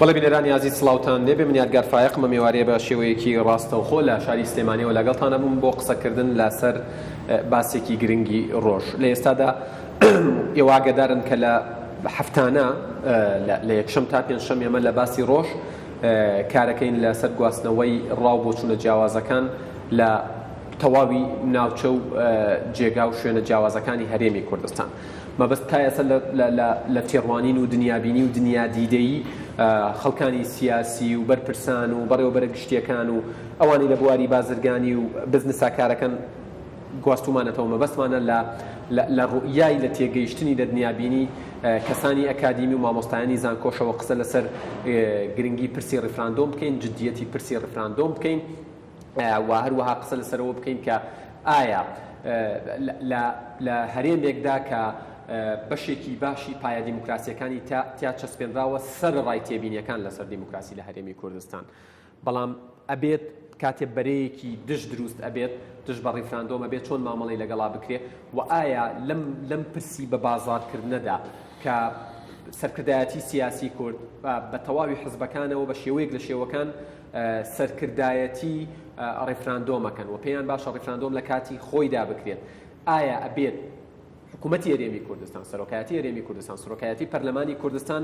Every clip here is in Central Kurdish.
بەڵێ بینەرانی عزیز سڵاوتان لێبێ، من یادگار فایقمە میوارەیە بە شێوەیەکی ڕاستەوخۆ لە شاری سلێمانیەوە لەگەڵتانە بووم بۆ قسەکردن لەسەر باسێکی گرنگی ڕۆژ. لە ئێستادا ئێوە ئاگادارن کە لە هەفتانە لە یەکشەم تا پێنجشەم ئێمە لە باسی ڕۆژ کارەکەین لەسەر گواستنەوەی ڕاو بۆ چوونە جیاوازەکان لە تەواوی ناوچە و جێگا و شوێنە جیاوازەکانی هەرێمی کوردستان. مەبەست تا ئێستا لە تێڕوانین و دنیابینی و دنیادیدەیی خەڵکانی سیاسی و بەرپرسان و بەڕێوەبەرە گشتیەکان و ئەوانی لە بواری بازرگانی و بزنسا کارەکەن گواستومانەتەوە. مەبەستمانە لە ڕوئیای لە تێگەیشتنی لە دنیابینی کەسانی ئەکادیمی و مامۆستایانی زانکۆشەوە قسە لەسەر گرنگی پرسی ڕیفراندۆم بکەین، جدیەتی پرسی ڕیفراندۆم بکەین و هەروەها قسە لەسەرەوە بکەین کە ئایا لە هەرێمێکدا کە بەشێکی باشی پایە دیموکراسیەکانی تیا چەسپێنراوە سەر ڕای تێبینیەکان لەسەر دیموکراسی لە هەرێمی کوردستان، بەڵام ئەبێت کاتێ بەرەیەکی دژ دروست ئەبێت، دژ بە ڕیفراندۆم ئەبێت چۆن مامەڵەی لەگەڵا بکرێ و ئایا لەم پرسی بە بازارکردنەدا کە سەرکردایەتی سیاسی کورد بە تەواوی حزبەکانەوە بە شێوەیەک لە شێوەکان سەرکردایەتی ڕیفراندۆمەکەن و پێیان باشە ڕیفراندۆم لە کاتی خۆیدا بکرێت، ئایا ئەبێت حکوومەتی هەرێمی کوردستان، سەرۆکایەتی هەرێمی کوردستان، سەرۆکایەتی پەرلەمانی کوردستان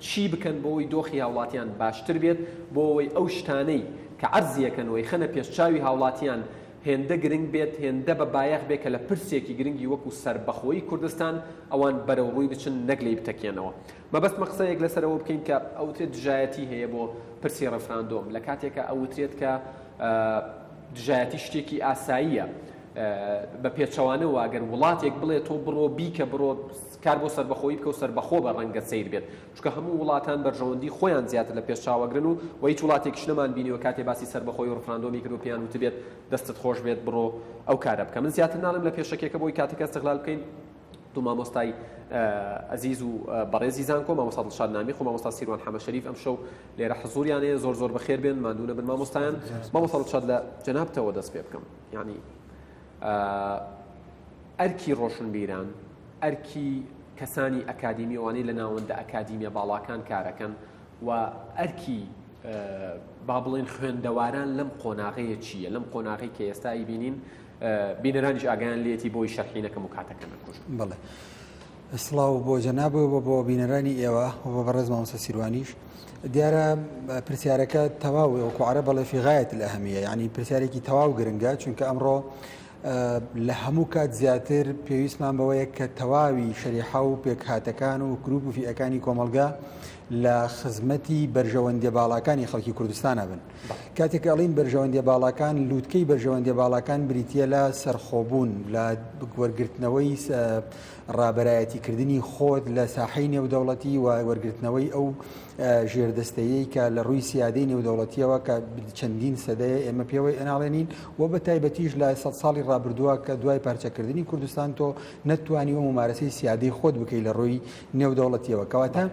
چی بکەن بۆەوەی دۆخی هاوڵاتیان باشتر بێت، بۆەوەی ئەو شتانەی کە عەرزیەکەنەوەی خەنە پێشچاوی هاوڵاتیان هێندە گرنگ بێت، هێندە بە بایەخ بێت کە لە پرسێکی گرنگی وەکو سەربەخۆیی کوردستان ئەوان بەرەو ڕووی بچن نەگلەی بتەکێنەوە. مەبەستمە قسەیەک لەسەرەوە بکەین کە ئەوترێت دژایەتی هەیە بۆ پرسی ڕەفراندۆم، لە کاتێکە ئەوترێت کە دژایەتی شتێکی ئاساییە بە پێچەوانەوە ئەگەر وڵاتێک بڵێت تۆ بڕۆ بیکە بڕۆ کار بۆ سەربەخۆیی بکە و سەربەخۆ بە ڕەنگە سیر بێت، چونکە هەموو وڵاتان بەرژەوەندی خۆیان زیاتر لە پێشچاوەگرن و هیچ وڵاتێکیش نەمان بینیوە کاتێ باسی سەربەخۆی و ڕەفراندۆمی کرد و پێیان وتبێت دەستت خۆش بێت بڕۆ ئەو کارە بکە. من زیاتر ناڵم لە پێشەکێکە بۆی کاتێک ئەستیغلال بکەین دوو مامۆستای عزیز و بەڕێزی زانکۆ، مامۆستا دڵشاد نامی و مامۆستا سیروان حەمە شەریف ئەمشەو لێرە حزوریانەیە، زۆر بەخێر بێن، ماندوونە بن مامۆستایان. مامۆستا دڵشاد لە جەنابتەوە دەست پێ بکەم، یعنی ئەرکی ڕۆشنبیران، ئەرکی کەسانی ئەکادیمیوانی لە ناوەندە ئەکادیمیە باڵاکان کارەکەن و ئەرکی با بڵێن خوێندەواران لەم قۆناغەیە چییە، لەم قۆناغی کە ئێستایی بینین بینەرانیش ئاگیان لێتی بۆی شەرحینەکەم و کاتەکە نەکوژ. بڵێ سڵاو بۆ جەنابەوە بۆ بینەرانی ئێوە و بە بەڕێز مامۆستا سیروانیش. دیارە پرسیارەکە تەواو وەکو عەرەب بەڵێ فی غایەت الئەهەمیە، یعنی پرسیارێکی تەواو گرنگە، چونکە ئەمڕۆ لە هەموو کات زیاتر پێویستمان بەوەیە کە تەواوی شەریحە و پێکهاتەکان و گروپ و فئەکانی کۆمەڵگا لە خزمەتی بەرژەوەندیە باڵاکانی خەڵکی کوردستانە بن. کاتێک ئەڵین بەرژەوەندیە باڵاکان، لووتکەی بەرژەوەندیە باڵاکان بریتیە لە سەرخۆبوون، لە وەرگرتنەوەی ڕابەرایەتیکردنی خۆت لە ساحەی نێودەوڵەتی و وەرگرتنەوەی ئەو ژێردەستەیەی کە لە ڕووی سیادەی نێودەوڵەتیەوە کە چەندین سەدەیە ئێمە پێوەی ئەناڵێنین و بە تایبەتیش لە 100 ساڵی ڕابردووە کە دوای پارچەکردنی کوردستان تۆ نەتوانیوە ممارەسەی سیادەی خۆت بکەی لە ڕووی نێودەوڵەتیەوە. کەواتە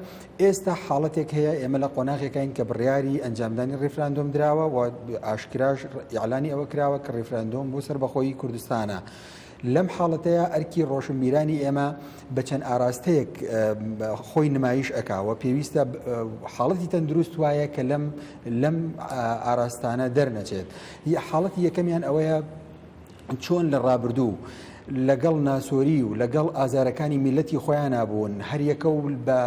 ئێستا حاڵەتێک هەیە ئێمە لە قۆناغێکین کە بڕیاری ئەنجامدانی ڕیفراندۆم دراوە و ئاشکراش ئیعلانی ئەوە کراوە کە ڕیفراندۆم بۆ سەربەخۆیی کوردستانە. لەم حاڵەتەیە ئەرکی ڕۆشنبیرانی ئێمە بە چەند ئاراستەیەک خۆی نمایش ئەکاوە، پێویستە حاڵەتی تەندروست وایە کە لەم ئاراستانە دەرنەچێت. حاڵەتی یەکەمیان ئەوەیە چۆن لە ڕابردوو لەگەڵ ناسۆری و لەگەڵ ئازارەکانی میلەتی خۆیان نابوون، هەریەکە و بە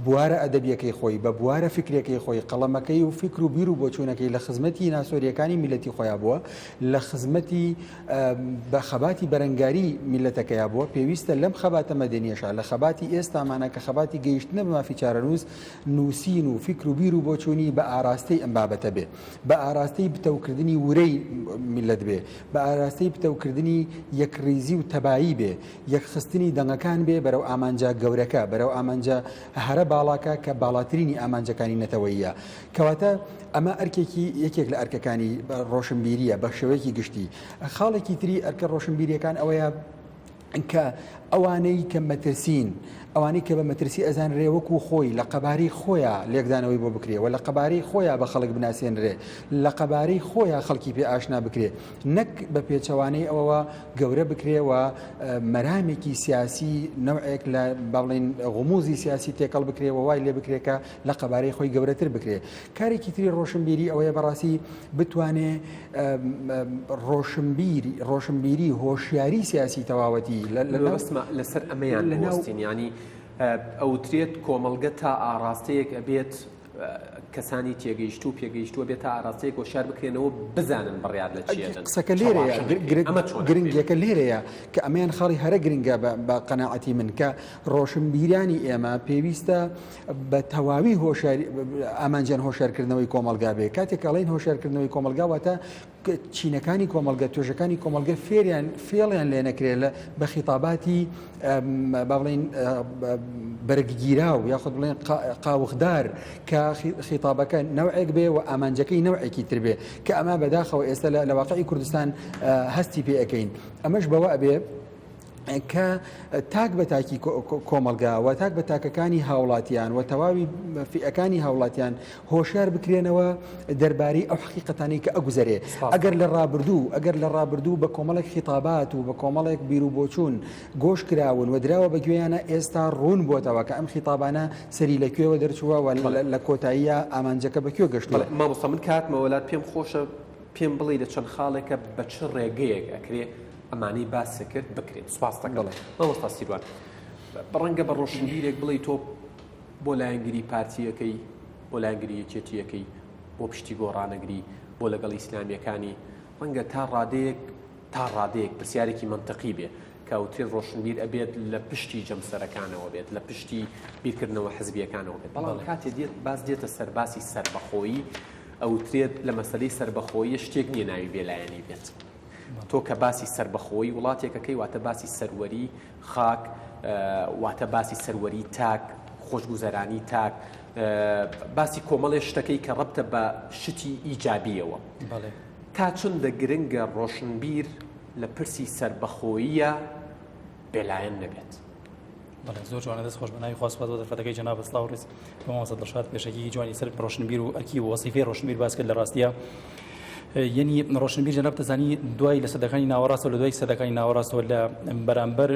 بوارە ئەدەبیەکەی خۆی، بە بوارە فکرەکەی خۆی، قەڵەمەکەی و فکر و بیر و بۆچوونەکەی لە خزمەتی ناسۆریەکانی میلەتی خۆیان بووە، لە خزمەتی بە خەباتی بەرەنگاری میلەتەکەیان بووە. پێویستە لەم خەباتە مەدەنیەشە لە خەباتی ئێستامانە کە خەباتی گەیشتنە بە مافی چارەنووس، نووسین و فکر و بیر و بۆچوونی بە ئاراستەی ئەم بابەتە بێ، بە ئاراستەی بتەوکردنی ورەی میلەت بێ، بە ئاراستەی بتەوکردنی یەکڕیزی و تەبایی بێ، یەکخستنی دەنگەکان بێ بەرەو ئامانجا گەورەکە، بەرەو ئامانجا هەرە باڵاکە کە باڵاترینی ئامانجەکانی نەتەوەییە. کەواتە ئەمە ئەرکێکی یەکێک لە ئەرکەکانی ڕۆشنبیریە بە شێوەیەکی گشتی. خاڵێکی تری ئەرکە ڕۆشنبیریەکان ئەوەیە کە ئەوانەی کە مەترسین ئەوانەی کە بە مەترسی ئەزانرێ وەکو خۆی لە قەبارەی خۆیان لێکدانەوەی بۆ بکرێ و لە قەبارەی خۆیان بە خەڵک بناسیێنرێ لە قەبارەی خۆیان خەڵکی پێ ئاشنا بکرێ نەک بە پێچەوانەی ئەوەوە گەورە بکرێەوە مەرامێکی سیاسی نەوعێک لە باڵێن غموزی سیاسی تێکەڵ بکرێ و وای لێ بکرێکە لە قەبارەی خۆی گەورەتر بکرێ. کارێکی تری ڕۆشنبیری ئەوەیە بەڕاستی بتوانێ ڕۆشنبیری هۆشیاری سیاسی تەواوەتی لەسەر ئەمەیان لەناوستین ینی ئەوترێت کۆمەڵگە تا ئاراستەیەک ئەبێت کەسانی تێگەیشت و پێگەیشتووە بێت تا ئاراستەیەک و شار بکرێنەوە بزانن بڕیار لە چیەدەن. قسەکە لێرەیە گرنگیەکە لێرەیە کە ئەمەیان خەڵی هەرە گرنگە بە قەناعەتی من کە ڕۆشنبیرانی ئێمە پێویستە بە تەواوی ئامانجیان هۆشارکردنەوەی کۆمەلگا بێ. کاتێک ئەڵێن هۆشارکردنەوەی کۆمەلگا واتە چینەکانی کۆمەلگە توێژەکانی کۆمەلگە فێڵیان لێ نەکرێت بە خیتاباتی باڵێن بەرگگیرا و یاخود بڵێن قاوخدار کە خیتابەکە نەوعێک بێ و ئامانجەکەی نەوعێکی تر بێ کە ئەمە بەداخەوە ئێستا لە واقعی کوردستان هەستی پێ ئەەکەین. ئەمەش بەوە ئەبێ کە تاک بە تاکی کۆمەلگا و تاک بە تاکەکانی هاوڵاتیان و تەواوی فئەکانی هاوڵاتیان هۆشیار بکرێنەوە دەربارەی ئەو حقیقەتانی کە ئەگوزەرێ. ئەگەر لە ڕابردوو بە کۆمەڵێک خیتابات و بە کۆمەڵێک بیر و بۆچوون گۆش کراون و دراوە بەگوێیانە ئێستا ڕوون بۆتەوە کە ئەم خیتابانە سەری لەکوێوە دەرچووە و لە کۆتاییە ئامانجەکە بەکوێ گەشتووە. مامۆستا من کاتمەوەلات پێم خۆشە پێم بڵێ لە چەند خاڵێکە بە چ ڕێگەیەک ئەکرێ ئەمانەی باسی کرد بکرێت. سوپاس دەکەم مامۆستا سیروان. بەڕەنگە بە ڕۆشنبیرێک بڵێ تۆ بۆ لایەنگری پارتیەکەی بۆ لایەنگری یەکێتیەکەی بۆ پشتی گۆڕانەگری بۆ لەگەڵ ئیسلامیەکانی ڕەنگە تا ڕادەیەک پرسیارێکی منطقی بێ کەوتێ ڕۆشنبیر ئەبێت لە پشتی جەمسەرەکانەوە بێت لە پشتی بیرکردنەوە حزبیەکانەوە بێت. بەڵام کاتێ دێت باز دێتە سەرباسی سەربەخۆیی ئەوترێت لە مەسەلەی سەربەخۆیی شتێک نییە ناوی بێلایەنی بێت. تۆ کە باسی سەربەخۆیی وڵاتێکەکەی واتە باسی سەروەری خاک واتە باسی سەروەری تاک خۆشگوزەرانی تاک باسی کۆمەڵێ شتەکەی کە ڕەبتە بە شتی ئیجابیەوە. تا چندە گرنگە ڕۆشنبیر لە پرسی سەربەخۆییە بێلایەن نەبێت. زۆر جوانە دەست خۆش بەناوی خواست بۆ دەرفەتەکەی جەناب سڵاوڕێز بە مامۆستا دڵشاد پێشەکی جوانی سەر ڕۆشنبیر و ئەرکی و وەزیفەی ڕۆشنبیر باس کرد لە ڕاستیە. یعنی ڕۆشنبیر جەناب دەزانی دوای لە سەدەکانی ناوەڕاستەوە لە دوای سەدەکانی ناوەڕاستەوە لە بەرامبەر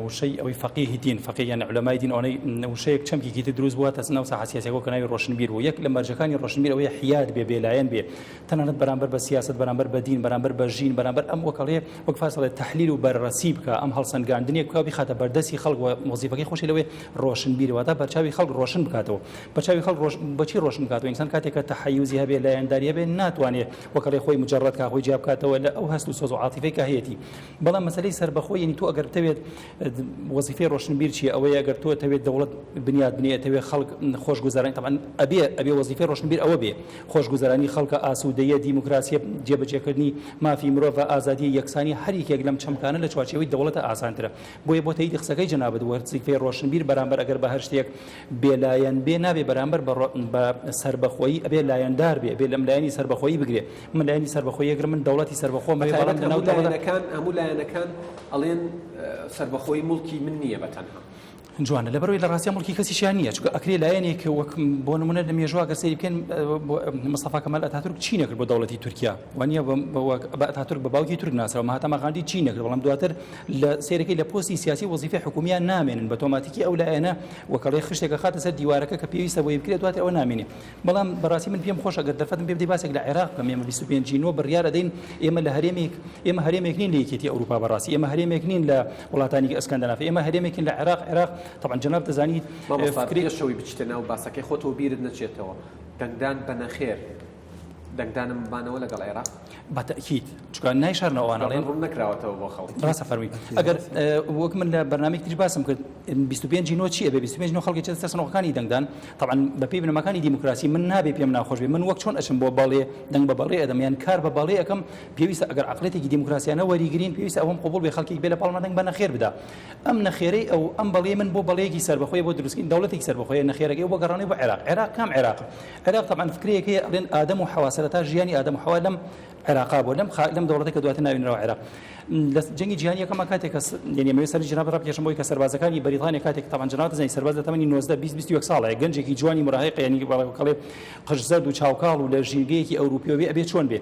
وشەی ئەوەی فەقیهی دین فەقیهیان عولەمای دین ئەوەی وشەیەک چەمکێکی تر دروست بووە تە ناو ساحە سیاسیەکە کە ناوی ڕۆشنبیر بوو. یەک لە مەرجەکانی ڕۆشنبیر ئەوەیە حیاد بێ بێلایەن بێ تەنانەت بەرامبەر بە سیاست بەرامبەر بە دین بەرامبەر بە ژین بەرامبەر ئەم وەکەڵێ وەک فاسڵێ تەحلیل و بەررەسی بکە ئەم هەڵسەنگاندنی بکە بخاتە بەردەستی خەڵک و وەزیفەکەی خۆشی لەوێ ڕۆشنبیر واتە بەرچاوی خەڵک ڕۆشن بکاتەوە. بەرچاوی خەڵک بەچی ڕۆشن بکاتەوە؟ ئینسان کاتێک کە تەحەیوزی هەبێ لایەنداری هەبێ ناتوانێت وەکەڵێ خۆی مجرد کا خۆی جاب کاتەوە لە ئەو هەست و سۆز و عاتیفەی کە هەیەی. بەڵام مەسەلەی سەربەخۆی یعنی تۆ ئەگەر بتەوێت وەزیفەی ڕۆشنبیر چیە؟ ئەوەیە ئەگەر تۆ تەوێت دەوڵەت بنیاد بنێ تەوێت خەڵک خۆشگوزارانی طبعاً ئەبێ وەزیفەی ڕۆشنبیر ئەوە بێ خۆشگوزارانی خەڵکە ئاسوودەیە دیموکراسیە جێبەجێکردنی مافی مرۆڤ ئازادی یەکسانی هەر یەکێک لەم چەمکانە لە چوارچێوەی دەوڵەتە ئاسانترە. بۆیە بۆ تایید قسەکەی جەنابەت وەزیفەی ڕۆشنبیر بەرامبەر ئەگەر بە هەر شتێک بێلایەن بێ نابێ بەرامبەر بە سەربەخۆیی ئەبێ لایەندار بێ لەم لایەنی سەربەخۆیی بگرێ. من لایەنی سەربەخۆیی ئەگەر من دەوڵەتی سەربەخۆ هەموو لایەنەکان ئەڵێن سەربەخۆی موڵکی من نییە بەتەنها. جوانە لەبەرەوەی لە ڕاستیان مڵکی کەسیشیان نییە چونکە ئەکرێ لایەنێک وەک بۆ نمونە لە مێژووا گەر سەیری بکەن مستەفا کەمال ئەتاتورک چی نەکرد بۆ دەوڵەتی تورکیا وانە بە ئەتاتورک بە باوکی تورک ناسرەوە ماهاتما غاندی چی نەکرد بەڵام دواتر لە سیرەکەی لە پۆستی سیاسی وەزیفەی حکومیان نامێنن بە تۆماتیکی ئەو لایەنە وەکەڵێ خشتێکە خاتە سەر دیوارەکە کە پێویستە بۆی بکرێت دواتر ئەوە نامێنێ. بەڵام بەڕاستی من پێم خۆشە گەر دەرفەتم پێ بدەی باسێک لە عێراق کەم ئێمە 25 بڕیار دەدەین ئێمە لە ئێمە هەرێمێک نین لە یەکێتی ئەوروپا بەڕاستی ئێمە هەرێمێک نین لە وڵاتانی ئەسکەندەنافی ئێمە هەرێمێکین لە عێراق طبعا جەناب دەزانی فکری شەوی بچتە ناو باسەکەی خۆتەوە بیرت نەچێتەوە دەنگدان بە نەخێر دەنگدانم بانەوە لەگەڵ عێراق بەتەکید چونکە نایشارنەوەوان ئەڵێن ڕوون نەکراوەتەوە بۆ خەڵک. ڕاستە فەرمی ئەگەر وەک من لە بەرنامەیەکی تر باسم کرد 25 نۆ چییە بێ 25 خەڵکی چێتە سەرسنۆخەکانی دەنگدان طبعا بە پێی بنەماکانی دیموکراسی من نابێ پێم ناخۆش بێ من وەک چۆن ئەچم بۆ باڵێ دەنگ بە باڵێ ئەدەم یان کار بە باڵێ ئەەکەم پێویستە ئەگەر عقلێتێکی دیموکراسیانە وەریگرین پێویستە ئەوم قبول بێ خەڵکی بێ لە پاڵمان دەنگ بە نەخێر بدا. ئەم نەخێرەی ئەم بەڵێ من بۆ بەڵەیەکی سەربەخۆی بۆ دروستکردن دەوڵەتێکی سەربەخۆیە نەخێرەکەی بۆ گەڕانەوەی بۆ عێراق کام عێراق طبعا فکرەیەکی ئەڵێن ئادەم و حەوا سەرەتا ژیانی ئادەم و حەوا عێراقا بۆ لەم دەوڵەتە کە دواتر ناوێنرەوە عێراق لە جەنگی جیهانی یەکەمە کاتێک یعنی ئەمەوێت سەر جناب ڕابکێشم بۆی کە سەربازەکانی بەریتانیا کاتێک تاوان جنات زەنی سەرباز لە تەمەنی 19-21 ساڵە گەنجێکی جوانی مراهق ینی بەڵێ قژزەرد و چاوکاڵ و لە ژینگەیەکی ئەوروپیەوە ئەبێ چۆن بێ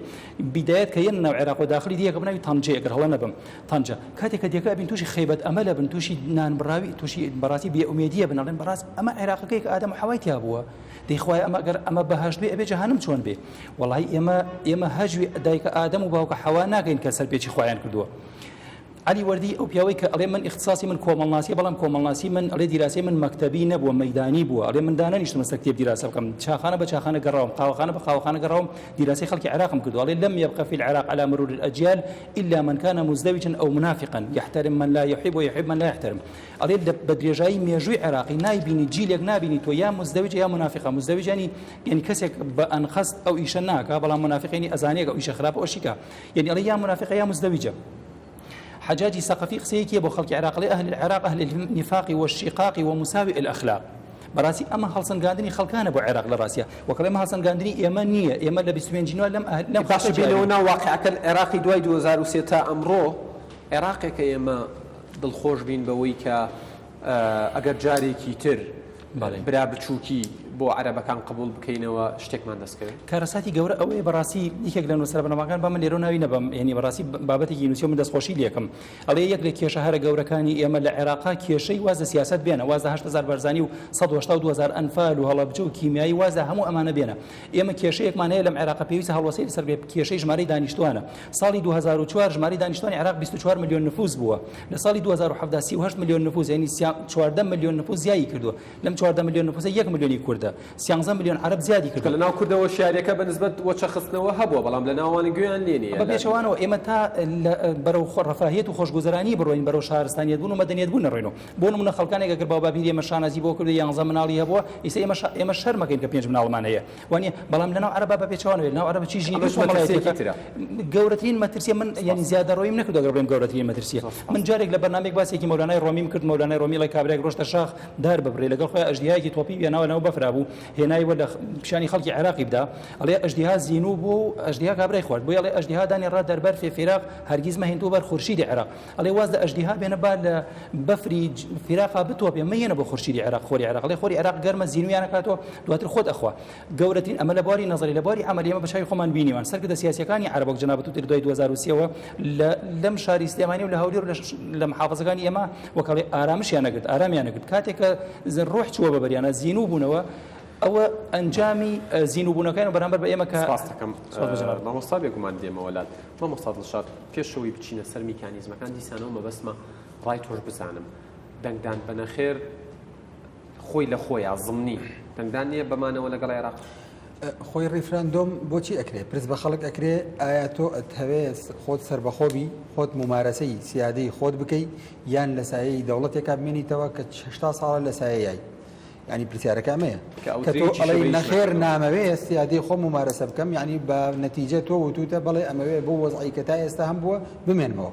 بیدایەت کە یەن ناو عێراق و داخلی دیەکە بناوی تەنجە ئەگەر هەڵە نەبم تەنجە کاتێک کە دیەکە بین تووشی خەیبەت ئەمەلە بن تووشی نانبڕاوی تووشی بەڕاستی بێئومێدیە بنەڵێن بەڕاست ئەمە عێراقەکەی کە ئادەم و حەوای تیا بووە دەیخوای ئەمە ئەگەر ئەمە بەهەشت بێ ئەبێ جەهەنم چۆن بێ وەڵی ئێمە هەژوی دایکە ئادەم و باوکە حەوا ناگەین کە سەرپێکی خۆیان کردووە علی وردی ئەو پیاوەی کە ئەڵێ من اختصاصی من کۆمەڵناسی بەڵام کۆمەڵناسی من ئەڵێ دیراسی من مەکتەبی نەبووە مەیدانی بووە ئەڵێ من دانەنیشتم سە کتێب دیراسە بکەم چاخانە بە چاخانە گەڕاوم قاوەخانە بە قاوەخانە گەڕاوم دیراسی خەڵکی عێراقم کردو ئەڵێ لم يبقى في العراق على مرور الأجيال إلا من كان مزدوجا أو منافقا يحترم من لا يحب ويحب من لا يحترم ئەڵێ بە درێژایی مێژووی عێراقی نایبینی جیلێک نابینی تۆ یا مزدوج یا منافقە مزدوج ینی کەسێک بە ئەنخەست ئەو ئیشە ناکە بەڵام منافقینی ئەزانەیە ئەو ئیشە خراپە ئەوشیکە یعنی ئەڵێ یا منافقە یا مزدوجە حجاجي سقفي قسيكي ابو خلق العراق لاهل العراق اهل النفاق والشقاق ومساوئ الاخلاق براسي اما هلسن غاندني خلقان ابو عراق لراسيا وكلمه هلسن غاندني يمنيه يمن لبسوين جنوا لم باش بينونا واقعك العراقي دوای 2003 تا امرو عراقي كيما دڵخۆش بین بەوەی کە ئەگەر جارێکی تر برا بچووکی بۆ عەرەبەکان قبول بکەینەوە شتێکمان دەستکەوێت کارەساتی گەورە ئەوەیە بەڕاستی یەکێک لە نووسرە بنەماکان با من لێرە ناوی نەبم ینی بەڕاستی بابەتێکی نووسی من دەستخۆشی لێکم ئەڵێ یەک لە کێشە هەرە گەورەکانی ئێمە لە عێراقا کێشەی وازە سیاست بێنە وازە 8,000 بەرزانی و 182,000 ئەنفال و هەڵەبجە و کیمیایی وازە هەموو ئەمانە بێنە ئێمە کێشەیەکمان هەیە لەم عێراقا پێویستە هەڵوەسەی لەسەر بێ کێشەی ژمارەی دانیشتوانە ساڵی 2004 ژمارەی دانیشتوانی عێراق 24 میلیۆن نفوس بووە لە ساڵی 2017 38 میلیۆن نفوس ینی 14 میلیۆن نفوس زیایی کردووە لەم 14 میلیۆن نفوس 1 میلیۆنی کوردە 13 میلیۆن عرب زیادی کرد لەناو کوردەوە شاریەکە بەنسبەت وەچەخستنەوە هەبووە بەڵام لە ناوانی گوێیان لێنی بە پێچەوانەوە ئێمە تا بەرەو ڕەفاهیەت و خۆشگوزەرانی بڕۆین بەرەو شارستانیەت بوون و مەدەنیەت بوون نەڕۆینەوە بۆ نمونە خەڵکانێک ئەگەر باوبابیری ئێمە شانازی بۆ کردو 11 مناڵی هەبووە ئیسا ئێمە شەرمەکەین کە 5 مناڵمان هەیە وانە بەڵام لەناو عەرەبا بە پێچەوانەوە لەناو عەرەبە چی ژینی گەورەترین مەترسیە من ینی زیادە ڕۆیم نەکردو ئەگەر بڵێم گەورەترین مەترسیە من جارێک لە بەرنامێک باسێکی مەولانای ڕۆمیم کرد مەولانای ڕۆمی لای کابرایەک ڕۆشتە شاخ دار ببڕێ لەگەڵ خۆی ئەژدیایەکی تۆپی بێناوە بەفرا بوو هێنایوە لە پیشانی خەڵکی عێراقی بدا ئەڵێ ئەژدیها زینوو بوو ئەژدیها کابرای خوارد بۆ ئەڵێ ئەژدیها دانی ڕا دەربەر فێفێراق هەرگیز مەهێنتوو بەر خورشیدی عێراق ئەڵێ واز لە ئەژدیها بێنە با لە بەفری فێراقا بتۆپێ مەهێنە بۆ خورشیدی عێراق خۆری عێراق ئەڵێ خۆری عێراق گەرمە زینویان نکاتەوە دواتر خۆت ئەخوا گەورەترین ئەمە لە بواری نەزەری لە بواری عەمەلی ئێمە بەشای خۆمان بینیوان سەرکردە سیاسیەکانی عەرەبەک جەنابەت و دوای 2003ەوە لەم شاری سلێمانی و لە هەولێر و لە محافەزەکانی ئێمە وەکەڵێ ئارامشیان نەگرت ئارامیان نەگرت کاتێک کە ڕۆح چووە بە بەریانە زینوو بوونەوە ئەوە ئەنجامی زینوبوونەکەی و بەرامبەر بە ئێمە کە مامۆستا بێگومان دێمەوەلات مامۆستا دڵشاد پێشەوەی بچینە سەر میکانیزمەکان دیسانەوە مەبەستمە ڕای تۆش بزانم دەنگدان بەنەخێر خۆی لە خۆیان زمنی دەنگدان نییە بەمانەوە لەگەڵ عێراق خۆی ڕیفراندۆم بۆچی ئەکرێ پرس بە خەڵک ئەکرێ ئایا تۆ ئەتەوێت خۆت سربەخۆبی خۆت ممارەسەی سیادەی خۆت بکەی یان لە سایەی دەوڵەتێکا بمێنیتەوە کە 80 ساڵە لە سایەیە ینی پرسیارەکە ئەمەیە کە تۆ ئەڵێ نەخێر نامەوێ سیادەی خۆ ممارەسە بکەم ینی بە نەتیجە تۆ وتوتە بەڵێ ئەمەوێ بۆ وەزعی کە تا ئێستا هەم بووە بمێنمەوە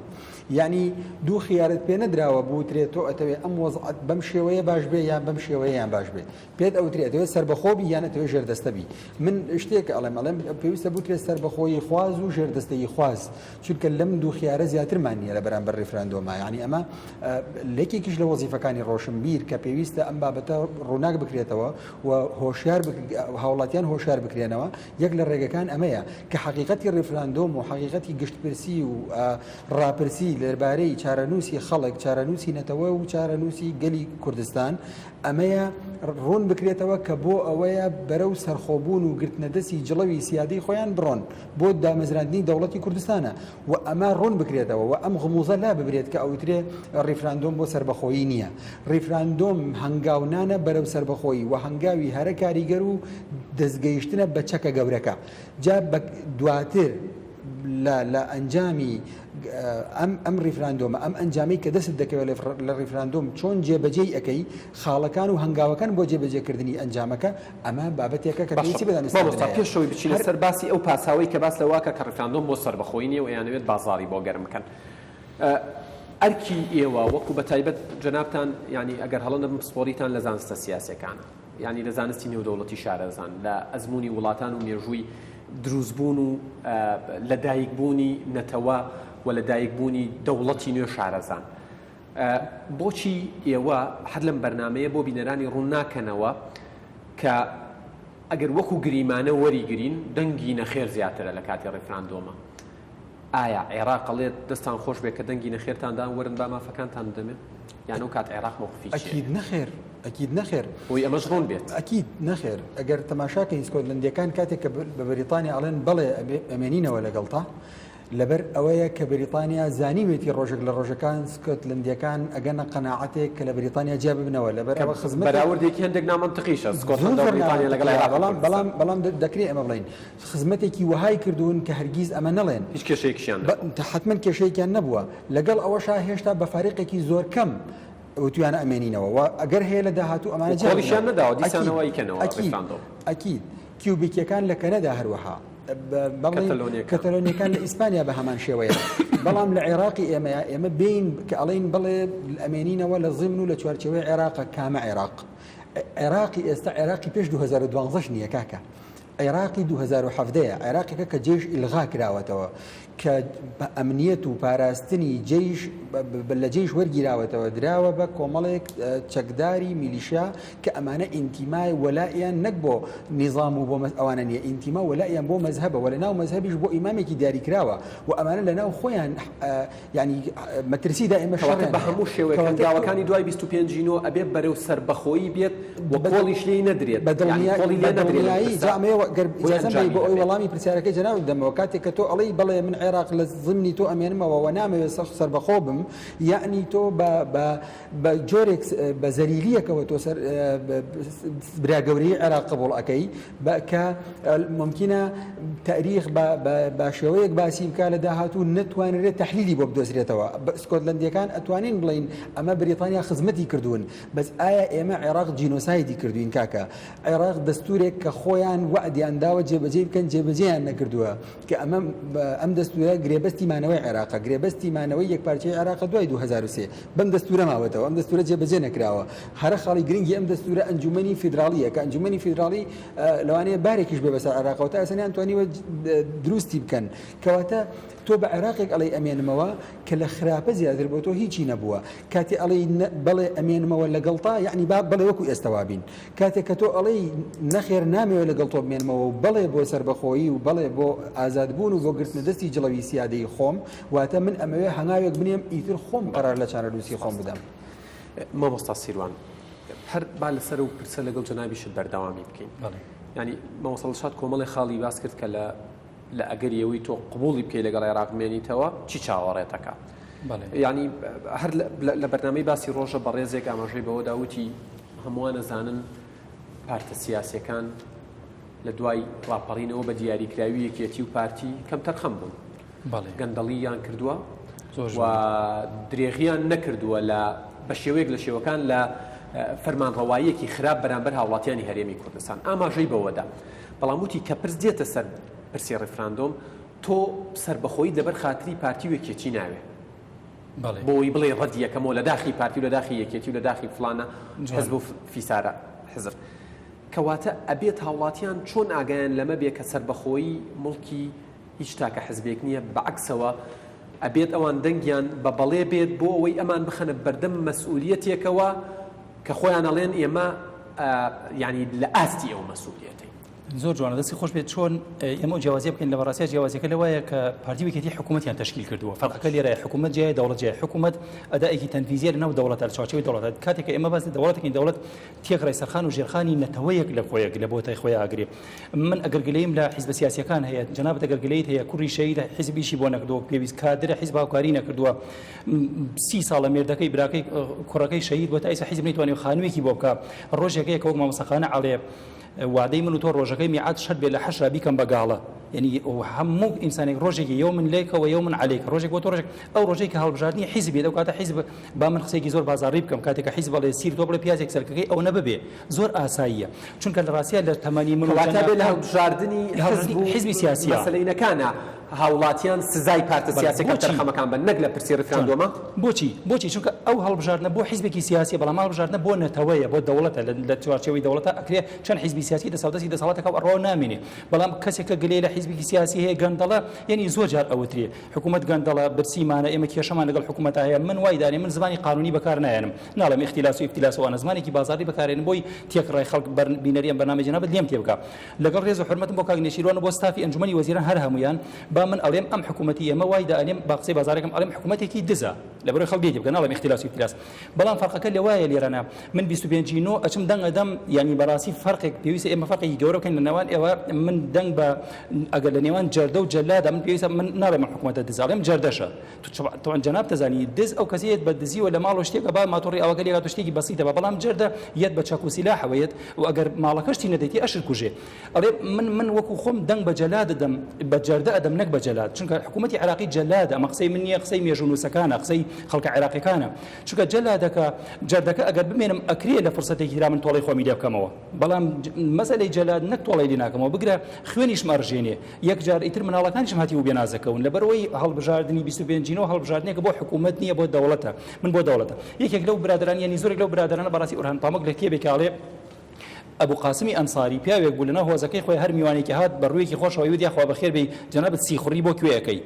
یعنی دوو خیارت پێ نەدراوە بوترێت تۆ ئەتەوێ ئەم وەزعەت بەم شێوەیە باش بێ یان بەم شێوەیە یان باش بێ پێت ئەوترێتەوە سربەخۆبی یان ئەتەوێ ژێردەستەبی من شتێک ئەڵێم پێویستە بوترێت سربەخۆیی خواز و ژێردەستەیی خواز چونکە لەم دوو خیارە زیاترمان نییە لە بەرامبەر ڕیفراندۆمە ینی ئەمە لەکێکیش لە وەزیفەکانی ڕۆشنبیر کە پێویستە ئەم بابەتە ڕووناک بکرێتەوە و هۆشیار هاوڵاتیان هۆشیار بکرێنەوە یەک لە ڕێگەکان ئەمەیە کە حقیقەتی ڕیفراندۆم و حقیقەتی گشتپرسی و ڕاپرسی لەربارەی چارەنووسی خەڵک چارەنووسی نەتەوە و چارەنووسی گەلی کوردستان ئەمەیە ڕوون بکرێتەوە کە بۆ ئەوەیە بەرەو سەرخۆبوون و گرتنەدەستی جڵەوی سیادەی خۆیان بڕۆن بۆ دامەزراندنی دەوڵەتی کوردستانە و ئەمە ڕوون بکرێتەوە و ئەم غموزە لا ببرێت کە ئەوترێ ڕیفراندۆم بۆ سربەخۆیی نییە ڕیفراندۆم هەنگاونانە بەرەو سربەخۆیی و هەنگاوی هەرە کاریگەر و دەستگەیشتنە بە چەکە گەورەکە جا دواتر لە ئەنجامی ئەم ڕیفراندۆمە ئەم ئەنجامی کە دەست دەکەوێت لە ڕیفراندۆم چۆن جێبەجێی ئەەکەی خاڵەکان و هەنگاوەکان بۆ جێبەجێکردنی ئەنجامەکە ئەمە بابەتێکە کە پێویستی بەدانێت پێشەوەی بچینە سەر باسی ئەو پاساوی کە باس لەواکە کە ڕیفراندۆم بۆ سەربەخۆیی نیە و یانەوێت بازاڕی بۆ گەرم بکەن ئەرکی ئێوە وەکو بە تایبەت جەنابتان ینی ئەگەر هەڵە نەبم سپۆریتان لە زانستە سیاسەکانە ینی لە زانستی نێودەوڵەتی شارەزان لە ئەزمموی وڵاتان و مێژووی دروستبوون و لەدایکبوونی نەتەوە و لەدایکبوونی دەوڵەتی نوێ شارەزان. بۆچی ئێوە هەر لەم بەرنمەیە بۆ بینەرانی ڕوون ناکەنەوە کە ئەگەر وەکو گریمانە وەریگرین دەنگی نەخێر زیاترە لە کاتی ڕێفراندۆمە؟ ئایا عێراق قەڵێت دەستان خۆش بێت کە دەنگی نەخێرتاندان وەرن با مافەکانتان دەمێت یان ئەو کات عێراق مۆقفی چییە؟ ئەکید نەخێر بۆی ئەمەش ڕوون بێت. ئەکید نەخێر. ئەگەر تەماشاکەین سکۆتلەندیەکان کاتێک کە بە بەریتانیا ئەڵێن بەڵێ ئەمێنینەوە لەگەڵتا لەبەر ئەوەیە کە بریتانیا زانیوێتی ڕۆژێک لە ڕۆژەکان سکۆتلەندیەکان ئەگەنە قەناعەتێک کە لە بریتانیا جیا ببنەوە لەبەر ئەوە خزمەت بەراوردێکی هەندێک نامەنتقیشە سکۆتلەند و بریتانیا لەگەڵ بەڵام دەکرێت ئەمە بڵین خزمەتێکی وهای کردوون کە هەرگیز ئەمە نەڵێن هیچ کێشەیەکیشیان حتمما کێشەیەکیان نەبووە لەگەڵ ئەوەشا هێشتا بە فاریقێکی زۆر کەم وتویانە ئەمێنینەوە و ئەگەر هەیە لە داهاتوو ئەمانە جێڵیشیان نەداوە دیسانەوە ئیکەنەوە ئەکید کیوبیکیەکان لە کەنەدا هەروەها کەتەلۆنیەکان لە ئیسپانیا بە هەمان شێوەیە بەڵام لە عێراقی ئێمە بین کە ئەڵین بڵێ ئەمێنینەوە لە زمن و لە چوارچەوەی عێراقە کامە عێراقی ئێستا عێراقی پێش 2012 نییە کاکە عێراقی 2017 عێراقێکە کە جێش ئیلغا کراوەتەوە کە ئەمنیەت و پاراستنی جێش لە جێش وەرگیراوەتەوە دراوە بە کۆمەڵێک چەکداری میلیشیا کە ئەمانە ئینتیمای وەلایەن نەک بۆ نیظام و بۆ ئەوانە نیە ئینتیما وەلایەن بۆ مەزهبە وە لە ناو مەزهبیش بۆ ئیمامێکی دیاریکراوە و ئەمانە لە ناو خۆیان ینی مەترسی دائمە شەڕیان بە هەموو شێوەیە گاوەکانی دوای 25 ئەبێ بەرەو سەربەخۆیی بێت و کۆڵیش لێی نەدرێت بەدڵنیایی جامەیە ئجازەم بۆ ئەوی وەڵامی پرسیارەکەی جەناب دەمەوە کاتێک کە تۆ ئەڵەی بەڵێ من عێراق لە زمنی تۆ ئەمێنمەوە و نامەوێت سەربەخۆ بم یعنی تۆ بە جۆرێک بە زەریلیەکەوە تۆ براگەورەی عێراق قبوڵ ئەەکەی کە ممکنە تاریخ بە شێوەیەک باسی بکە لە داهاتوو نتوانرێت تەحلیلی بۆ بدۆزرێتەوە سکۆتلەندیەکان ئەتوانین بڵین ئەمە بریتانیا خزمەتی کردوون بەس ئایا ئێمە عێراق جینۆسایدی کردوین کاکە عێراق دەستورێک کە خۆیان وعدیان داوە جێبەجێ بکەن جێبەجێیان نەکردووە کە ئەم دەستورە گرێبەستی مانەوەی عێراقە گرێبەستی مانەوەی یەکپارچەی عێراق دوای 2003 بەم دەستورە ماوەتەوە ئەم دەستورە جێبەجێ نەکراوە هەرە خاڵی گرنگی ئەم دەستورە ئەنجومەنی فیدراڵیە کە ئەنجومەنی فیدراڵی لەوانەیە بارێکیش بێ بەسەر عێراقەوە تا ئێستا نەیانتوانیوە دروستی بکەن کەواتە تۆ بە عێراقێک ئەڵێ ئەمێنمەوە کە لە خراپە زیاتر بۆ تۆ هیچی نەبووە کاتی ئەڵێ بڵێ ئەمێنمەوە لەگەڵتا یعنی بڵێ وەکو ئێستاوا بین کاتێک کە تۆ ئەڵێ نەخێر نامەوە لەگەڵ تۆ بمێنمەوە و بڵێ بۆ سەربەخۆیی و بڵێ بۆ ئازادبوون و بۆ گرتنە دەستی جڵەوی سیادەی خۆم واتە من ئەمەوێ هەنگاوێک بنێم ئیتر خۆم قەرار لە چارەنووسی خۆم بدەم. مامۆستا سیروان هەر با لەسەر و پرسە لەگەڵ جەنابیشت بەردەوامی بکەین ینی مامۆستا دڵشاد کۆمەڵی خاڵی باس کرد کە لە ئەگەریەوەی تۆ قبوڵی بکەی لەگەڵ عێراق بمێنیتەوە چی چاوەڕێتەکە ینی هەر لە بەرنامەی باسی ڕۆژە بە ڕێزێک ئاماژەی بەوە داوتی هەمووان نەزانن پارتە سیاسیەکان لە دوای ڕاپەڕینەوە بە دیاریکراوی یەکێتی و پارتی کەم تەرخەم بوون گەندەڵییان کردووە و درێغیان نەکردووە بە شێوەیەک لە شێوەکان لە فەرمانڕەواییەکی خراپ بەرامبەر هاوڵاتیانی هەرێمی کوردستان ئاماژەی بەوەدا بەڵام وتی کە پرس دێتە سەر پرسی ڕێفراندۆم تۆ سەربەخۆیی لەبەر خاتری پارتی و یەکێتی ناوێ بۆی بڵێ ڕەدی یەکەمەوە لە داخی پارتی و لە داخی یەکێتی و لە داخی فڵانە حزب و فیسارە حزب کەواتە ئەبێت هاوڵاتیان چۆن ئاگایان لەمە بێ کە سەربەخۆیی مڵکی هیچ تاکە حزبێک نییە بەعکسەوە ئەبێت ئەوان دەنگیان بە بەڵێ بێت بۆ ئەوەی ئەمان بخەنە بەردەم مەسئولیەتێکەوە کە خۆیان ئەڵێن ئێمە ینی لە ئاستی ئەو مەسئولیەتی زۆر جوانە دەستی خۆش بێت چۆن ئێمە جیاوازی بکەین لە بەڕاستیە جیاوازیەکە لەوایە کە پارتی وەکێتی حکوومەتیان تەشکیل کردووە فەرقەکە لێرەیە حکوومەت جای دەوڵەت جای حکوومەت ئەدائێکی تەنفیزیە لەناو دەوڵەتە لە چارچەوەی دەوڵەتە کاتێک کە ئێمە باس دەوڵەتێکی دەوڵەت تێکڕای سەرخان و ژێرخانی نەتەوەیەک لە خۆیەک لە بۆتای خۆی ئاگرێ من ئەگەرگلەیم لە حیزب سیاسیەکان هەیە جەنابەت ئەگەرگلەیت هەیە کوڕی شەهید حیزبیشی بۆ نەکردەوە پێویست کادرە حیزب هاوکاری نەکردووە 30 ساڵە مێردەکەی براکەی کوڕەکەی شەهید بۆ تا ئێستا حیزب نەیتوانێ خانوویەکی بۆ بکە ڕۆژێکەیە کە وەک مامۆستاخانە عەڵێ وعدەی من و تۆ ڕۆژەکەی میعاد شەد بێ لە حەشرا بیکەم بەگاڵە یعنی هەموو ئینسانێک ڕۆژێکی یەو من لێکەوە یەو من عەلەیک ڕۆژێک بۆ تۆ ڕۆژێک ئەو ڕۆژەی کە هەڵبژاردننی حیزبێت ئەو کاتە حیزب با من قسەیەکی زۆر بازاڕی بکەم کاتێک کە حیزب بەڵێ سیر تۆ بڵێ پیازێک سەرکەکەی ئەو نەببێ زۆر ئاساییە چونکە لە ڕاستیە لە تەمەنی من واتە بێ لە هەڵبژاردننی حیزبی سیاسی مەسەلەینەکانە هاوڵاتیان سزای پارتە سیاسیەکە تەرخەمەکان بن نەک لە پرسی ڕێفراندۆمە بۆچی چونکە ئەو هەڵبژاردنە بۆ حیزبێکی سیاسی بەڵام هەڵبژاردنە بۆ نەتەوەیە بۆ دەوڵەتە لە چوارچێوەی دەوڵەتە ئەکرێ چەند حیزبی سیاسی دەسەڵاتەکە ڕۆ نامێنێ بەڵام کەسێک کە گلەی لە حیزبی سیاسی هەیە گەندەڵە یعنی زۆر جار ئەوترێ حکوومەت گەندەڵە برسیمانە ئێمە کێشەمان لەگەڵ حکوومەت هەیە من وای دانێ من زمانی قانونی بەکار نایەنم ناڵم اختیلاس و افتیلاس وانە زمانێکی بازاری بەکارێنم بۆی تێکڕای خەڵک بینەریان بەنامە جەنابەت لێم تێ بکە لەگەڵ ڕێز و حرمەتم بۆ کاک نێشیروان بۆ ستافی ئەنجومەنی وەزیران هەر هەمویان با من ئەڵێم ئەم حکوومەتی ئێمە وای دانێم با قسەی بازارێکم ئەڵێم حکوومەتێکی دزە لەبەرەوەی خەڵک دێ بکە ناڵم اختیلاس و افتیلاس بەڵام فەرقەکە لەوایە لێرەنا من 25 نۆ ئەچم دەنگ ئەدەم یعنی بەڕاستی فەرقێک پێویستە ئێمە فەرقێکی گەورە بکەین لە نێوان ئێوە من دەنگ بە ئەگەر لە نێوان جەردە و جەلادە من پێویستە من ناڵێم حکوومەتە دزاڵێم جەردەشە تو جەناب تەزانی دز ئەو کەسێت بە دزیوە لە ماڵ و شتێکە با ماتۆڕی ئەوەکە لێگات شتێکی بەسیتە بەڵام جەردە یەت بە چەک و سیلاحەوەیەت و ئەگەر ماڵەکەشتی نەدەیتی ئەشر کوژێ ئەڵێ من وەکو خۆم دەنگ بە جەلاد دەدەم بە جەردە ئەدەم نەک بە جەلاد چونکە حکوومەتی عراقی جەلادە ئەمە قسەی من نییە قسەی مێژونووسەکانە قسەی خەڵکە عێراقیەکانە چونکە جەلادەکە جەردەکە ئەگەر بمێنم ئەکرێ لە فرسەتێکی را من تۆڵی خۆمی لێ بکەمەوە بەڵام مەسەلەی جەلاد نەک تۆڵی لێ ناکەمەوە بگرە خوێنیش مەڕژێنێ یەک جار ئیتر مناڵەکانیشم هاتی و بێنازەکەون لەبەرەوەی هەڵبژاردننی 25 نۆ هەڵبژاردنێکە بۆ حکوومەت نییە بۆ دەوڵەتە من بۆ دەوڵەتە یەکێک لەو برادران یعنی زۆرێک لەو برادرانە بەڕاستی ئورهان پامەک لە کتێبێکاڵێ ئەبوو قاسمی ئەنساری پیاوێک بوو لەناو هۆزەکەی خۆی هەر میوانێکی هات بە ڕوویەکی خۆشەوەی ودیا خوا بەخێر بێ جەنابەت سیخوڕی بۆ کوێیەکەی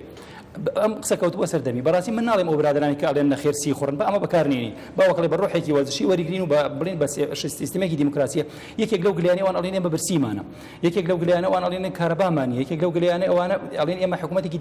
ئەم قسە کەوتووە سەردەمی بەڕاستی من ناڵێم ئەو برادرانی کە ئەڵێن نەخێر سیخوڕن بە ئەمە بەکارنێنی باوەکڵێ بە ڕۆحێکی وەرزشی وەریگرین و بڵین بە سیستمێکی دیموکراسیە یەکێک لەو گلیانەوان ئەڵێن ئێمە برسیمانە یەکێک لەو گلیانەوان ئەڵێن کارەبامانی یەکێک لەو گلیانە ئەوانە ئەڵێن ئێمە حکوومەتێکی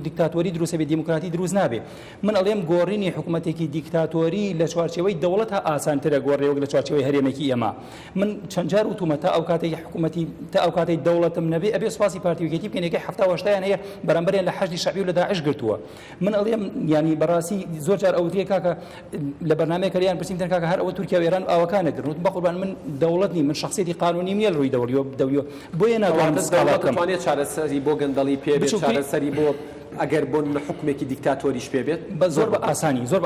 دیکتاتۆری دروستە بێ دیموکراتی دروست نابێ من ئەڵێم گۆڕینی حکوومەتێکی دیکتاتۆری لە چوارچێوەی دەوڵەت تا ئاسانترە گۆڕێوەک لە چوارچێوەی هەرێمێکی ئێمە من چەند جار وتومە تا ئەو کاتێک حکوومەتی تا ئەو کاتەی دەوڵەتم نەبێ ئەبێ سوپاسی پارتیویەتی بکەین یەکەی هەفتە وەشتیان هەیە بەرامبەریان لە حەشدی شەعبی و لە داعش گرتووە من ئەڵێم ینی بەڕاستی زۆر جار ئەوترێ کاکە لە بەرنامەیەک کەریان پرسیمتەن کاکە هەر ئەوە تورکیا و ئێران ئاوەکانە گرن بەقوربان من دەوڵەت نیم من شخصیەتی قانونی نییە ڕووی دەولیۆ بۆیە ناتوانم دەوڵەت چارەسەری بۆ گەندەڵی پێبێت چارەسەری بۆ ئەگەر بۆ حکومێکی دیکتاتۆریش پێبێت بە زۆر بە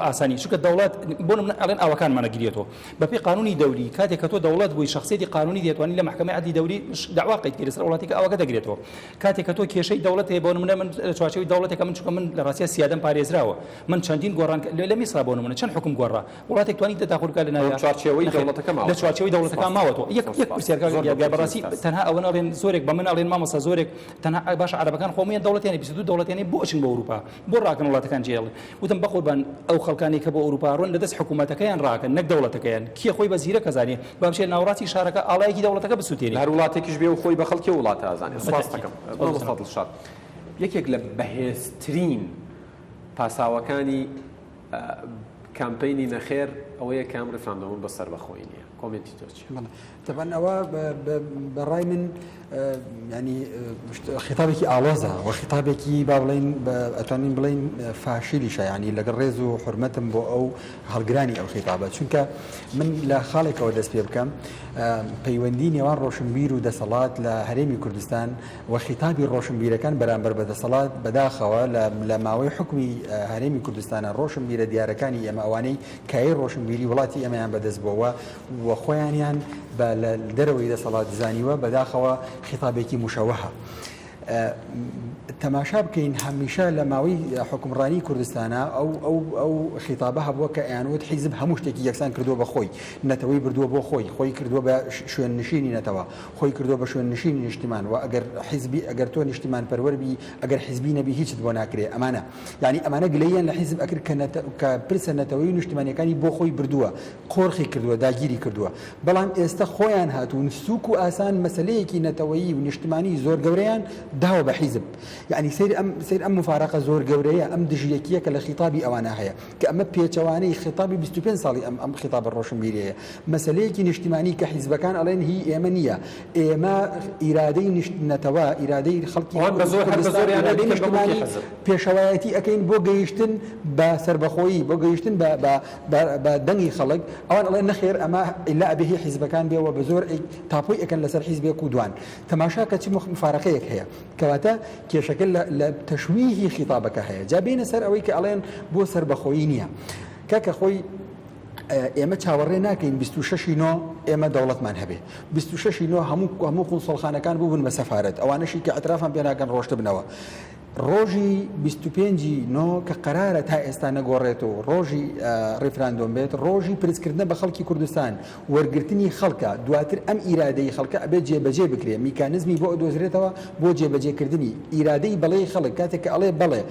ئاسانی چونکە دەوڵەت بۆ من ئەڵێن ئاوەکانمانەگرێتەوە بەپێی قانونی دەوری کاتێک کە تۆ دەوڵەت بووی شخصیەتی قانونی دەتوانانی لە محکەمەی عەدلی دەوری داوا بکەیت لەسەر وڵاتێک ئەوەکە دەگرێتەوە کاتێک کە تۆ کێشەی دەوڵەت هەیە بۆ نمونە من لە چوارچێوەی دەوڵەتێکە من چونکە من لە ڕاستیە سیادەم پارێزراوە من چەندین گۆڕان لە میسرا بۆ نمونە چەند حکم گۆڕا وڵاتێک توانی دەداخل بکات لە ناوی چوارچێوەی دەوڵەتەکە لە چوارچێوەی دەوڵەتەکە ماوەتەوە یەک پرسیارکە بەڕاستی تەنها ئەوە ناڵێن زۆرێک بە من ئەڵێن مامۆستا زۆرێک تەنها باشە عەرەبەکان خۆمیان دەوڵەتیانی 22 دەوڵەتیانی بۆ ئەچن بە ئەوروپا بۆ ڕاکەن وڵاتەکان جێڵێ وتم بەقوربان ئەو خەڵکانی کە بۆ ئەوروپا ڕۆن لەدەست حکوومەتەکەیان ڕاکەن نەک دەوڵەتەکەیان کیە خۆی بە زیرە کەزانێ بامشێ ناوڕاستی شارەکە ئاڵایەکی دەوڵەتەکە بسووتێنێ هەر وڵاتێکیش بێ و خۆی بە خەڵکی وڵاتە ئازانێ سپاس دەکەم فەضل شاد یەکێک لە بەهێزترین پاساوەکانی کامپینی نەخێر ئەوەیە کام ڕفراندۆمن بەسەر بەخۆی نییە کۆمنتی تۆ چی طبعا ئەوە بەڕای من ینی خطابێکی ئاوازە و خطابێکی با بڵین ئەتوانین بڵین فاشیلیشە ینی لەگەڵ ڕێز و حرمەتم بۆ ئەو هەڵگرانی ئەو خطابە چونکە من لە خاڵێکەوە دەست پێ بکەم پەیوەندی نێوان ڕۆشنبیر و دەسەڵات لە هەرێمی کوردستان و خطابی ڕۆشنبیرەکان بەرامبەر بە دەسەڵات بەداخەوە لە ماوەی حکمی هەرێمی کوردستانە ڕۆشنبیرە دیارەکانی ئێمە ئەوانەی کای ڕۆشنبیری وڵاتی ئێمەیان بەدەست بووە و خۆیانیان بە دەرەوەی دەسەڵات زانیوە بەداخەوە خطابێکی مشەوەهە تەماشا بکەین هەمیشە لە ماوەی حکومڕانی کوردستانە ئەو خطابە هەبووە کە ئەیانوت حیزب هەموو شتێکی یەکسان کردووە بە خۆی نەتەوەی بردووە بۆ خۆی کردووە بە شوێن نشینی نەتەوە خۆی کردووە بە شوێن نشینی نیشتیمان و ئەگەر تۆ نیشتیمان پەروەربی ئەگەر حیزبی نەبی هیچت بۆ ناکرێ ئەمانە یعنی ئەمانە گلەیان لە حیزب ئەکرد کە پرسە نەتەوەی نیشتیمانیەکانی بۆ خۆی بردووە قۆرخی کردووە داگیری کردووە بەڵام ئێستا خۆیان هاتوون سووک و ئاسان مەسلەیەکی نەتەوەیی و نیشتیمانی زۆر گەورەیان داوە بە حیزب یعنی سیر ئەم مفارقە زۆر گەورەیە ئەم دژیەکیە کە لە خطابی ئەوانە هەیە کە ئەمە پێچەوانەی خطابی 25 ساڵی ئەم خطابە ڕۆشنبیریەیە مەسلەیەکی نیشتیمانی کە حیزبەکان ئەڵێن هی ئێمە نییە ئێمە ئیرادەی نیشتنەتەوە ئیرادەی خەڵکی نیشتیمانی پێشەوایەتی ئەەکەین بۆ گەیشتن بە سربەخۆیی بۆ گەیشتن بە دەنگی خەڵک ئەوان ئەڵێن نەخێر ئەمە ئیلا ئەبێ حیزبەکان بێەوە بە زۆر تاپۆی ئەەکەن لەسەر حیزبێک و دوان تەماشا کە چی مفارقەیەک هەیە کەواتە کێشەکە لە تەشویهی خطابەکە هەیە جا بینە سەر ئەوەی کە ئەڵێن بۆ سربەخۆیی نییە کاکە خۆی ئێمە چاوەڕێ ناکەین 26 نۆ ئێمە دەوڵەتمان هەبێ 26 نۆ هەموو قونسڵخانەکان بوون بە سەفارەت ئەوانەشی کە ئەترافان پێ ناکەن ڕۆشت بنەوە ڕۆژی 25 نۆ کە قەرارە تا ئێستا نەگۆڕێتەوە ڕۆژی ڕێفراندۆم بێت ڕۆژی پرسکردنە بە خەڵکی کوردستان وەرگرتنی خەڵکە دواتر ئەم ئیرادەی خەڵکە ئەبێت جێبەجێ بکرێ میکانزمی بۆ دۆزرێتەوە بۆ جێبەجێکردنی ئیرادەی بەڵێ خەڵک کاتێک کە ئەڵێ بەڵێ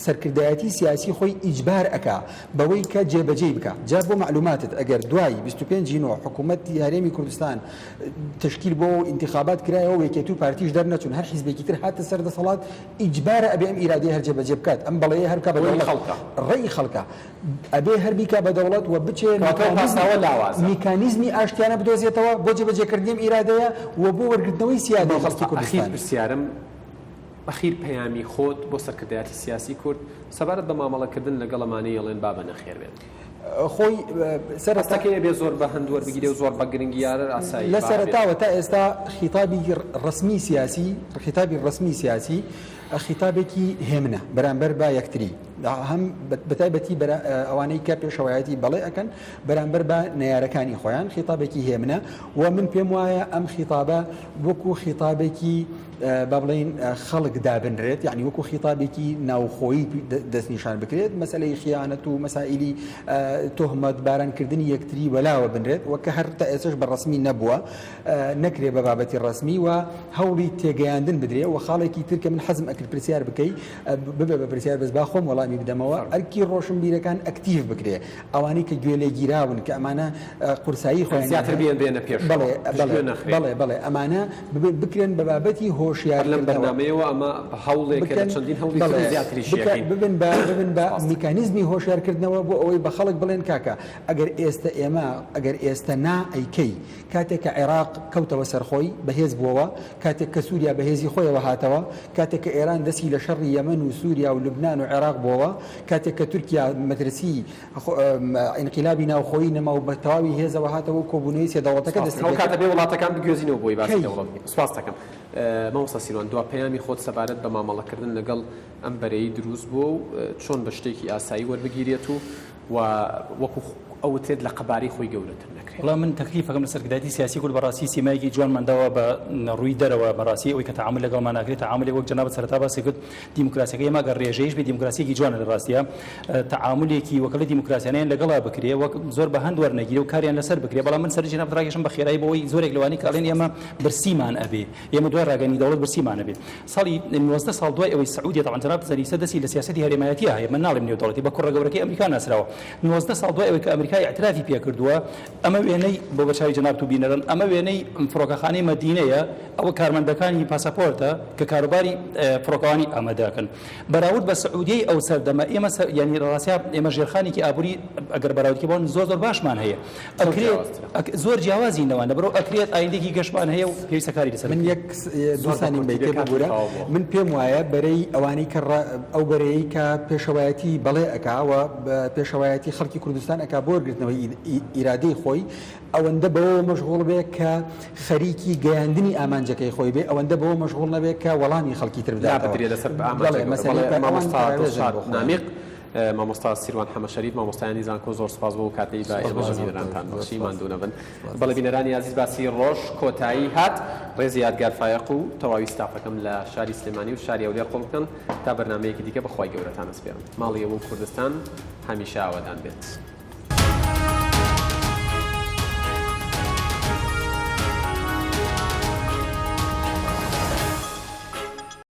سەرکردایەتی سیاسی خۆی ئیجبار ئەکا بەوەی کە جێبەجێ بکە جا بۆ معلوماتت ئەگەر دوای 25 نۆ حکوومەتی هەرێمی کوردستان تشکیل بۆ انتخابات کرایەوە یەکێت و پارتیش دەرنەچون هەر حیزبێکی تر هاتە سەردەسەڵات ئیجبارە ئەبێ ئەم ئیرادەی هەر جێبەجێ بکات ئەم بەڵەیە هەر بکە بە ڕێی خەڵکە ئەبێ هەر بیکە بە دەوڵەت و بچێت میکانیزمی ئاشتیانە بدۆزێتەوە بۆ جێبەجێکردنی ئەم ئیرادەیە و بۆ وەرگرتنەوەی سیادەی خەڵکی کوردستان. پرسیارم بەخیر پەیامی خۆت بۆ سەرکردایەتی سیاسی کورد سەبارەت بە مامەڵەکردن لەگەڵ ئەمانەی ئەڵێن با بە نەخێر بێت خۆی سەرەتاکەیە بێ زۆر بە هەند وەربگیرێ و زۆر بە گرنگی یارە ئاسایی لە سەرەتاوە تا ئێستا خیتابی ڕسمی سیاسی خیتابی ڕسمی سیاسی خیتابێکی هێمنە بەرامبەر با یەکتری هەم بەتایبەتی ئەوانەی کە پێشەوایەتی بەڵێ ئەکەن بەرامبەر بە نەیارەکانی خۆیان خیتابێکی هێمنە و من پێم وایە ئەم خیتابە وەکو خیتابێکی با بڵێن خەڵک دابنرێت یعنی وەکو خیتابێکی ناوخۆیی دەستنیشان بکرێت مەسەلەی خیانەت و مەسائلی تۆهمەت بارانکردنی یەکتری وەلاوە بنرێت وەکە هەر تا ئێسش بە ڕسمی نەبووە نەکرێ بە بابەتی ڕسمی و هەوڵی تێگەیاندن بدرێ و خاڵێکی تر کە من حەزم ئەکرد پرسیار بکەی ببێ بە پرسیار بەس با خۆم وەڵامی بدەمەوە ئەرکی ڕۆشنبیرەکان ئەکتیڤ بکرێ ئەوانەی کە گوێ لێ گیراون کە ئەمانە قورسایی خۆیان زیاتر بێنە پێش بەڵێ ئەمانە بکرێن بە بابەتی هۆشیار لەم بەرنامەیەوە ئەمە هەوڵێکە چەندین هەوڵی زیاتریشی ببن بە میکانیزمی هۆشیارکردنەوە بۆ ئەوەی بە خەڵک بڵێن کاکە ئەگەر ئێستا ئێمە ئەگەر ئێستا نا ئەیکەی کاتێک کە عێراق کەوتەوە سەرخۆی بەهێز بووەوە کاتێک کە سووریا بەهێزی خۆیەوە هاتەوە کاتێک کە ئێران دەستی لە شەڕی یەمەن و سووریا و لوبنان و عێراق بووەوە کاتێک کە تورکیا مەترسی ئینقلابی ناوخۆیی نەما و بە تەواوی هێزەوە هاتەوە کۆبوونەوەی سێدەوڵەتەکە دەستی کاتە بێ وڵاتەکان بگوێزینەوە بۆی باسی دەوڵەت سواس دەکەم مامۆستا سیروان دوا پەیامی خۆت سەبارەت بە مامەڵەکردن لەگەڵ ئەم بەرەیی دروست بووە و چۆن بە شتێکی ئاسایی وەربگیرێت و وەکو ئەو تێت لە قەباری خۆی گەورەتر نەکرێت. وڵام من تەکلیفەکەم لە سەرکردایەتی سیاسی کورد بەڕاستی سیمایەکی جوانمانداوە بە ڕووی دەرەوە بەڕاستی ئەوەی کە تەعامل لەگەڵمان ناکرێت تەعاملی وەک جەنابەت سەرەتا باسی کرد دیموکراسیەکە ئێمە ئەگەر ڕێژەیەش بێت دیموکراسیەکی جوانە لە ڕاستیە تەعاملێکی وەکەڵی دیموکراسیانیان لەگەڵا بکرێ وەک زۆر بە هەند وەرنەگیرێ و کاریان لەسەر بکرێ بەڵام من سەرنجی جەناب ڕاکێشم بە خێرایی بەوەی زۆرێک لەوانی کاڵێن ئێمە برسیمان ئەبێ ئێمە دوای ڕاگەنی دەوڵەت برسیمان ئەبێ ساڵی 19 ساڵ دوای ئەوەی سعودی طبعا جەناب زەریسە دەستی لە سیاسەتی هەرێمایەتی هەیە من ناڵێم نێودەوڵەتی بە کوڕەگەورەکەی ئەمریکا ناسراوە 19 ساڵ دوای ئەوەی کە ئەمریکای اعترافی پێ کردووە ئەمە وێنەی بۆ بەچاوی جەناب تو بینەرن ئەمە وێنەی فڕۆکەخانەی مەدینەیە ئەوە کارمەندەکانی پاسەپۆرتە کە کاروباری فڕۆکەوانی ئامادەکەن بەراورد بە سعودیەی ئەو سەردەمە ئێمە ینی ڕاستیا ئێمە ژێرخانێکی ئابووری ئەگەر بەراوردی بۆن زۆر باشمان هەیە ئەکرێت زۆر جیاوازی نەوان لەبەرەوە ئەکرێت ئایندێکی گەشتمان هەیە و پێویستە کاری لەسەر من یەک دووسانی بیتێ بگورە من پێم وایە بەرەی ئەوانەی کە ئەو بەرەیە کە پێشەوایەتی بەڵێ ئەکاوە پێشەوایەتی خەڵکی کوردستان ئەکا بۆ وەرگرتنەوەی ئیرادەی خۆی ئەوەندە بەوە مەشغوڵ بێ کە خەریکی گەیاندنی ئامانجەکەی خۆی بێ ئەوەندە بەوە مەشغوڵ نەبێ کە وەڵامی خەڵکی تر بداتەوە لەسەر نامیق مامۆستا سیروان حەمەشەریف مامۆستایانی زانکۆ زۆر سپاس بۆ کاتەی با ئێمە بەبینەرانتان بەخشی ماندوو نەبن بەڵێ بینەرانی عزیز باسی ڕۆژ کۆتایی هات ڕێزی یادگار فایق و تەواوی ستافەکەم لە شاری سلێمانی و شاری ئەولیا قۆڵ بکەن تا بەرنامەیەکی دیکە بەخوای گەورەتان ئەسپێرم ماڵی ئەوە کوردستان هەمیشە ئاوادان بێت.